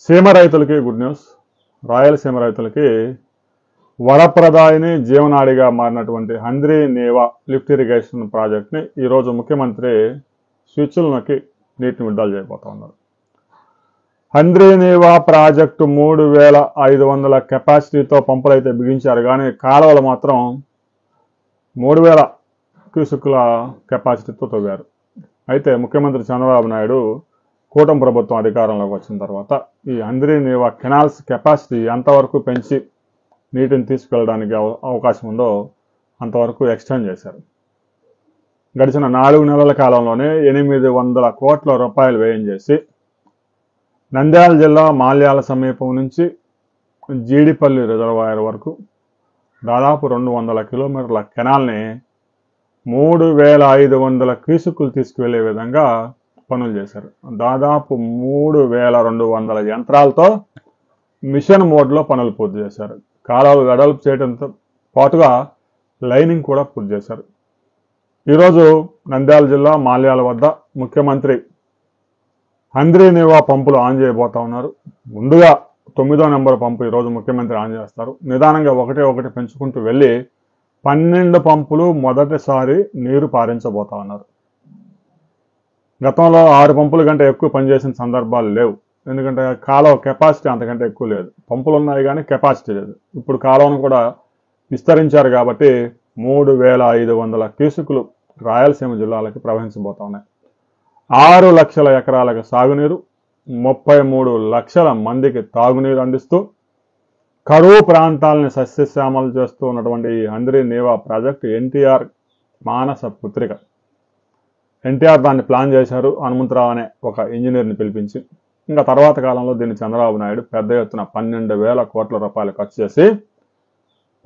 సీమ రైతులకి good news. Rayalaseema రైతులకి వరప్రదాయిని జీవనాడిగా మారినటువంటి హంద్రీ నీవా లిఫ్ట్ ఇరిగేషన్ ప్రాజెక్ట్ని ఈరోజు ముఖ్యమంత్రి స్విచ్లు నొక్కి నీటిని విడుదల చేయబోతా ఉన్నారు. హంద్రీ నీవా ప్రాజెక్టు 3500 కెపాసిటీతో పంపులు అయితే బిగించారు, కానీ కాలువలు మాత్రం 3000 క్యూసెక్కుల కెపాసిటీతో తవ్వారు. అయితే ముఖ్యమంత్రి చంద్రబాబు నాయుడు కూటమి ప్రభుత్వం అధికారంలోకి వచ్చిన తర్వాత ఈ హంద్రీ నీవా కెనాల్స్ కెపాసిటీ ఎంతవరకు పెంచి నీటిని తీసుకెళ్ళడానికి అవకాశం ఉందో అంతవరకు ఎక్స్టెండ్ చేశారు. గడిచిన 4 నెలల కాలంలోనే 800 కోట్ల రూపాయలు వ్యయం చేసి నంద్యాల జిల్లా మాల్యాల సమీపం నుంచి జీడిపల్లి రిజర్వాయర్ వరకు దాదాపు 200 కిలోమీటర్ల కెనాల్ని 3500 క్యూసెక్కులు తీసుకువెళ్లే విధంగా పనులు చేశారు. దాదాపు 3200 యంత్రాలతో మిషన్ మోడ్లో పనులు పూర్తి చేశారు. కాలువలు వెడల్పు చేయడంతో పాటుగా లైనింగ్ కూడా పూర్తి చేశారు. ఈరోజు నంద్యాల జిల్లా మాల్యాల వద్ద ముఖ్యమంత్రి హంద్రీ నీవా పంపులు ఆన్ చేయబోతా ఉన్నారు. ముందుగా 9వ నెంబర్ పంపు ఈరోజు ముఖ్యమంత్రి ఆన్ చేస్తారు. నిదానంగా ఒకటి పెంచుకుంటూ వెళ్ళి 12 పంపులు మొదటిసారి నీరు పారించబోతా ఉన్నారు. గతంలో 6 పంపుల కంటే ఎక్కువ పనిచేసిన సందర్భాలు లేవు. ఎందుకంటే కాలువ కెపాసిటీ అంతకంటే ఎక్కువ లేదు. పంపులు ఉన్నాయి కానీ కెపాసిటీ లేదు. ఇప్పుడు కాలువను కూడా విస్తరించారు కాబట్టి 3500 క్యూసెక్కులు రాయలసీమ జిల్లాలకి ప్రవహించబోతా ఉన్నాయి. 6 లక్షల ఎకరాలకు సాగునీరు, 33 లక్షల మందికి తాగునీరు అందిస్తూ కరువు ప్రాంతాలని సస్యశ్యామలు చేస్తూ ఉన్నటువంటి ఈ హంద్రీ నీవా ప్రాజెక్టు ఎన్టీఆర్ మానస పుత్రిక. ఎన్టీఆర్ దాన్ని ప్లాన్ చేశారు, హనుమంతరావు అనే ఒక ఇంజనీర్ని పిలిపించి. ఇంకా తర్వాత కాలంలో దీన్ని చంద్రబాబు నాయుడు పెద్ద ఎత్తున 12,000 కోట్ల రూపాయలు ఖర్చు చేసి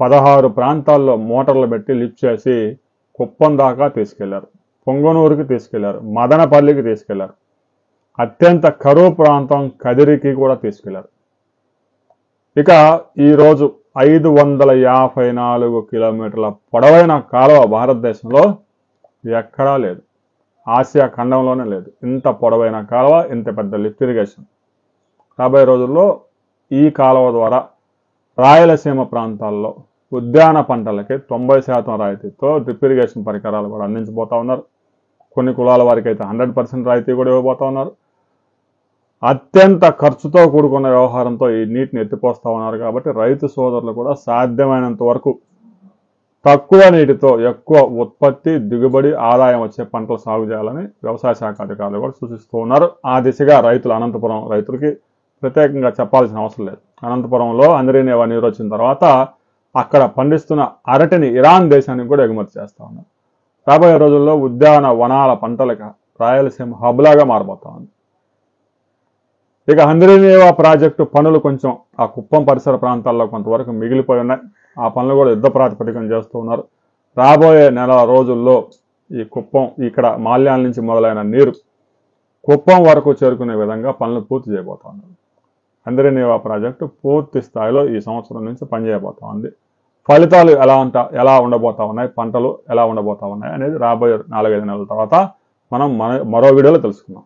16 ప్రాంతాల్లో మోటార్లు పెట్టి లిఫ్ట్ చేసి కుప్పం దాకా తీసుకెళ్లారు, పొంగనూరుకి తీసుకెళ్లారు, మదనపల్లికి తీసుకెళ్లారు, అత్యంత కరువు ప్రాంతం కదిరికి కూడా తీసుకెళ్లారు. ఇక ఈరోజు 554 కిలోమీటర్ల పొడవైన కాలువ భారతదేశంలో ఎక్కడా లేదు, ఆసియా ఖండంలోనే లేదు. ఇంత పొడవైన కాలువ, ఇంత పెద్ద లిఫ్ట్ ఇరిగేషన్. రాబోయే రోజుల్లో ఈ కాలువ ద్వారా రాయలసీమ ప్రాంతాల్లో ఉద్యాన పంటలకి 90% రాయితీతో డ్రిప్ ఇరిగేషన్ పరికరాలు కూడా అందించబోతా ఉన్నారు. కొన్ని కులాల వారికి అయితే 100% రాయితీ కూడా ఇవ్వబోతా ఉన్నారు. అత్యంత ఖర్చుతో కూడుకున్న వ్యవహారంతో ఈ నీటిని ఎత్తిపోస్తా ఉన్నారు. కాబట్టి రైతు సోదరులు కూడా సాధ్యమైనంత వరకు తక్కువ నీటితో ఎక్కువ ఉత్పత్తి, దిగుబడి, ఆదాయం వచ్చే పంటలు సాగు చేయాలని వ్యవసాయ శాఖ అధికారులు కూడా సూచిస్తూ ఉన్నారు. ఆ దిశగా రైతులు, అనంతపురం రైతులకి ప్రత్యేకంగా చెప్పాల్సిన అవసరం లేదు. అనంతపురంలో హంద్రీ నీవా నీరు వచ్చిన తర్వాత అక్కడ పండిస్తున్న అరటిని ఇరాన్ దేశానికి కూడా ఎగుమతి చేస్తా ఉన్నారు. రాబోయే రోజుల్లో ఉద్యాన వనాల పంటలకు రాయలసీమ హబ్లాగా మారబోతా ఉంది. ఇక హంద్రీ నీవా ప్రాజెక్టు పనులు కొంచెం ఆ కుప్పం పరిసర ప్రాంతాల్లో కొంతవరకు మిగిలిపోయి ఉన్నాయి. ఆ పనులు కూడా యుద్ధ ప్రాతిపదికన చేస్తూ ఉన్నారు. రాబోయే నెల రోజుల్లో ఈ కుప్పం, ఇక్కడ మాల్యాల నుంచి మొదలైన నీరు కుప్పం వరకు చేరుకునే విధంగా పనులు పూర్తి చేయబోతా ఉన్నారు. హంద్రీ నీవా ప్రాజెక్టు పూర్తి స్థాయిలో ఈ సంవత్సరం నుంచి పనిచేయబోతా ఉంది. ఫలితాలు ఎలా ఉండబోతా ఉన్నాయి, పంటలు ఎలా ఉండబోతా ఉన్నాయి అనేది రాబోయే 4-5 నెలల తర్వాత మనం మరో వీడియోలో తెలుసుకుందాం.